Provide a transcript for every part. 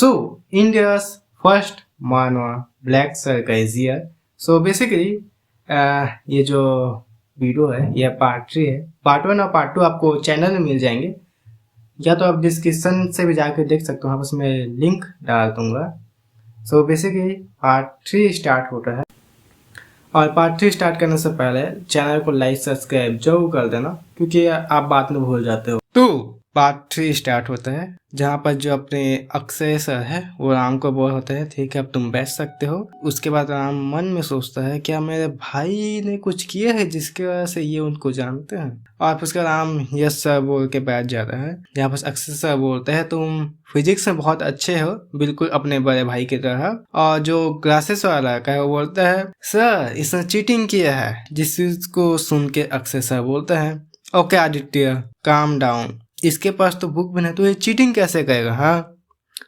So, India's first manhwa Black Circus year. So basically ये जो video है ये पार्ट 3 है। पार्ट 1 और पार्ट 2 आपको चैनल में मिल जाएंगे, या तो आप डिस्क्रिप्शन से भी जाकर देख सकते हो, बस मैं लिंक डाल दूंगा। सो बेसिकली पार्ट 3 स्टार्ट होता है, और पार्ट 3 स्टार्ट करने से पहले चैनल को लाइक सब्सक्राइब जरूर कर देना, क्योंकि आप बात में भूल जाते हो। तो पार्ट 3 स्टार्ट होता है, जहाँ पर जो अपने अक्षय सर है वो राम को बोल होता है, ठीक है अब तुम बैठ सकते हो। उसके बाद राम मन में सोचता है क्या मेरे भाई ने कुछ किया है जिसकी वजह से ये उनको जानते हैं, और फिर उसका राम यस सर बोल के बैठ जाता है। जहाँ पर अक्षय सर बोलते हैं तुम फिजिक्स में बहुत अच्छे हो, बिल्कुल अपने बड़े भाई की तरह। और जो ग्लासेस वाला का है वो बोलता है सर इसने चीटिंग किया है, जिस चीज को सुन के अक्षय सर बोलते हैं ओके आदित्य काम डाउन, इसके पास तो बुक भी नहीं, तो ये चीटिंग कैसे करेगा? हाँ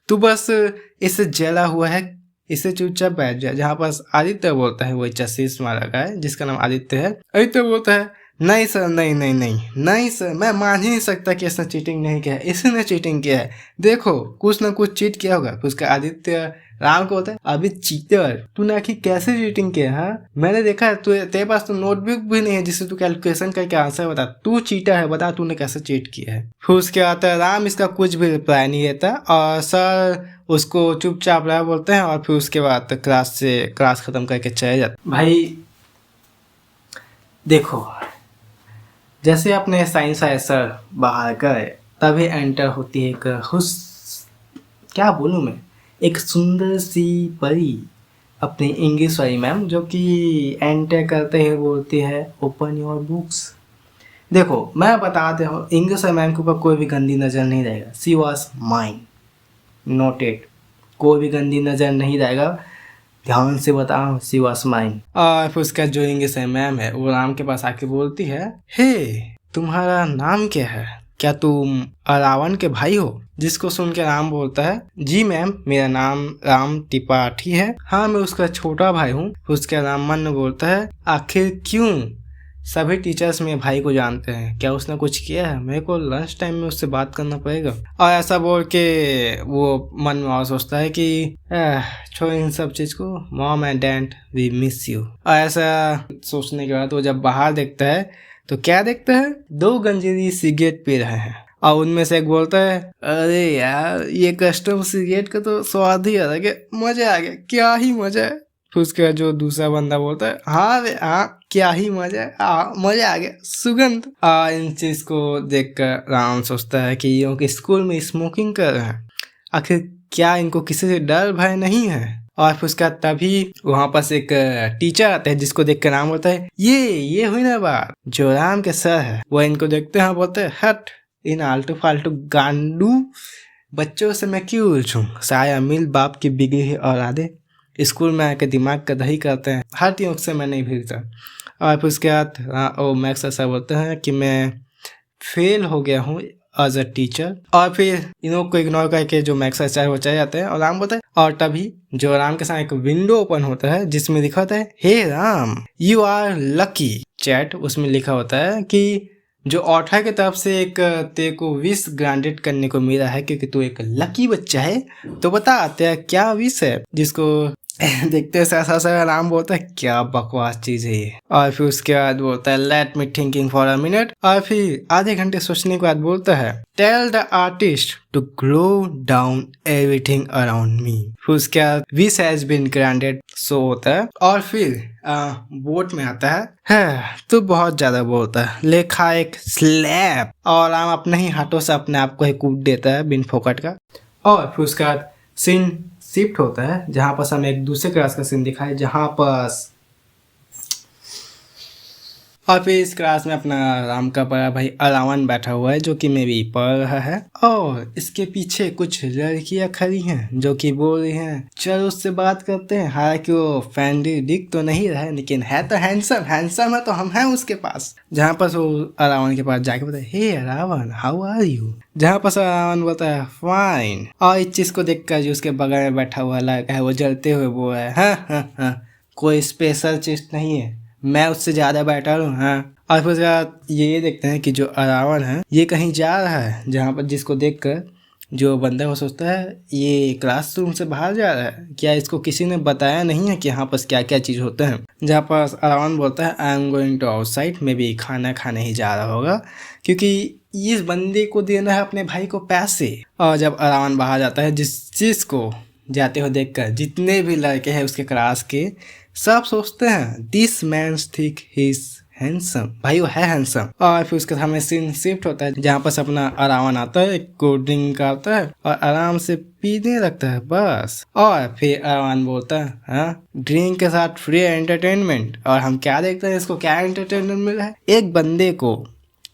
तू बस इससे जला हुआ है, इससे चुपचाप बैठ जाए। जहाँ पास आदित्य बोलता है, वही चशीस वाला का है जिसका नाम आदित्य है। आदित्य बोलता है नहीं सर नहीं नहीं नहीं नहीं सर, मैं मान ही नहीं सकता कि इसने चीटिंग नहीं किया है, इसने चीटिंग किया है, देखो कुछ ना कुछ चीट किया होगा। फिर उसका आदित्य राम को होता है अभी चीटर तूने आखिर कैसे चीटिंग किया? हाँ मैंने देखा है तेरे पास तो नोटबुक भी नहीं है जिससे तू कैलकुलेशन करके आंसर बता, तू चीटर है, बता तूने कैसे चीट किया है। फिर उसके बाद राम इसका कुछ भी रिप्लाई नहीं देता, और सर उसको चुपचाप रहा बोलते हैं, और फिर उसके बाद क्लास खत्म करके चले जाते। भाई देखो जैसे अपने साइंस सर बाहर गए तभी एंटर होती है क्या बोलूँ मैं, एक सुंदर सी परी अपनी इंग्लिश वाली मैम, जो कि एंटर करते ही बोलती है ओपन योर बुक्स। देखो मैं बताते हूँ, इंग्लिश वाली मैम के ऊपर कोई भी गंदी नज़र नहीं रहेगा। सी वॉज माइन नोटेड, कोई भी गंदी नज़र नहीं रहेगा, ध्यान से बताओ सी वॉज माइन। और फिर उसका जो इंग्लिश मैम है वो राम के पास आके बोलती है हे तुम्हारा नाम क्या है, क्या तुम रावण के भाई हो? जिसको सुन के राम बोलता है जी मैम मेरा नाम राम त्रिपाठी है, हाँ मैं उसका छोटा भाई हूँ। उसका राम मन में बोलता है आखिर क्यों सभी टीचर्स मेरे भाई को जानते हैं, क्या उसने कुछ किया है? मेरे को लंच टाइम में उससे बात करना पड़ेगा। और ऐसा बोल के वो मन में और सोचता है कि छोड़ इन सब चीज को, mom and dad we miss you. और ऐसा सोचने के बाद वो जब बाहर देखता है तो क्या देखता है, दो गंजीरी सिगरेट पी रहे हैं, और उनमें से एक बोलता है अरे यार ये कस्टम सिगरेट का तो स्वाद ही अलग है, मजा आ गया, क्या ही मजा है। फिर उसके जो दूसरा बंदा बोलता है हाँ रे हाँ क्या ही मजा है, मजा आ गया सुगंध। इन चीज को देखकर राम सोचता है कि ये कि स्कूल में स्मोकिंग कर रहे हैं, आखिर क्या इनको किसी से डर भय नहीं है? और फिर उसका तभी वहां पास एक टीचर आते हैं जिसको देख कर राम बोलता है ये हुई ना बात, जो राम के सर है वो इनको देखते हैं, बोलते हैं हट इन आलतू फालतू गांडू बच्चों से मैं क्यों उलझूं, साया मिल बाप की बिगड़ी हुई औलादे स्कूल में आके दिमाग का दही करते हैं, हर टीम से मैं नहीं भीगता। और फिर उसके बाद ओ मैक्स ऐसा बोलते हैं कि मैं फेल हो गया हूँ एज अ टीचर। और फिर इन लोग को इग्नोर करके जो मैक्स सर वो चले जाते हैं, और राम बोलता है, और तभी जो राम के साथ एक विंडो ओपन होता है जिसमें लिखा होता है हे Ram you are lucky chat. उसमें लिखा होता है कि जो ऑथर की तरफ से एक तेरे को विश ग्रांटेड करने को मिला है क्योंकि तू एक लकी बच्चा है, तो बता तेरा क्या विश है? जिसको देखते हैं राम बोलता है क्या बकवास चीज है ये। और फिर उसके बाद बोलता है let me thinking for a minute, और फिर आधे घंटे सोचने के बाद बोलता है tell the artist to glow down everything around me. फिर उसके बाद wish has been granted so होता है, और फिर बोट में आता है तो बहुत ज्यादा बोलता है लेखा एक स्लैप, और राम अपने ही हाथों से अपने आप को ही कूट देता है बिन फोकट का। और फिर उसके बाद सीन शिफ्ट होता है जहाँ पर हमें एक दूसरे क्लास का सीन दिखा है, जहाँ पर और फिर इस क्लास में अपना राम का बड़ा भाई रावण बैठा हुआ है जो कि मे भी पढ़ रहा है, और इसके पीछे कुछ लड़कियां खड़ी हैं जो कि बोल रही हैं चलो उससे बात करते हैं। हालांकि वो फैंडी दिख तो नहीं रहा है लेकिन है तो हैंडसम है तो हम हैं उसके पास। जहाँ पर वो रावण के पास जाके बोलता है हे रावण हाउ आर यू, जहाँ पर रावण बोलता है फाइन। और इस चीज को देखकर जो उसके बगल में बैठा हुआ लड़का है वो जलते हुए बोल रहा है हाँ कोई स्पेशल चीज नहीं है, मैं उससे ज्यादा बेटर हूँ। हाँ और फिर ये देखते हैं कि जो रावण है ये कहीं जा रहा है, जहाँ पर जिसको देखकर जो बंदा वो सोचता है ये क्लासरूम से बाहर जा रहा है, क्या इसको किसी ने बताया नहीं है कि यहाँ पर क्या क्या चीज़ होते हैं। जहाँ पर अरावन बोलता है I am going to outside, maybe खाना खाने ही जा रहा होगा, क्योंकि इस बंदे को देना है अपने भाई को पैसे। और जब अरावन बाहर जाता है, जिस चीज़ को जाते हुए देखकर जितने भी लड़के हैं उसके क्लास के सब सोचते हैं this man think he is handsome, भाई वो है हैंडसम। और फिर उसके सामने सीन शिफ्ट होता है जहाँ पर अपना अरावन आता है, एक कोल्ड ड्रिंक आता है और आराम से पीने लगता है बस। और फिर अरावन बोलता है हाँ ड्रिंक के साथ फ्री एंटरटेनमेंट। और हम क्या देखते हैं, इसको क्या एंटरटेनमेंट मिला है, एक बंदे को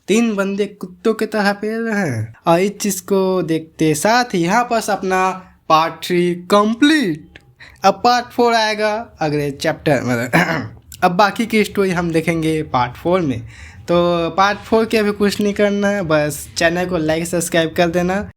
3 बंदे कुत्तों की तरह पेल रहे हैं। और इस चीज को देखते साथ ही यहाँ पर अपना पार्ट 3 कंप्लीट। अब पार्ट 4 आएगा अगले चैप्टर मतलब अब बाकी की स्टोरी हम देखेंगे पार्ट 4 में। तो पार्ट 4 के अभी कुछ नहीं करना है, बस चैनल को लाइक सब्सक्राइब कर देना।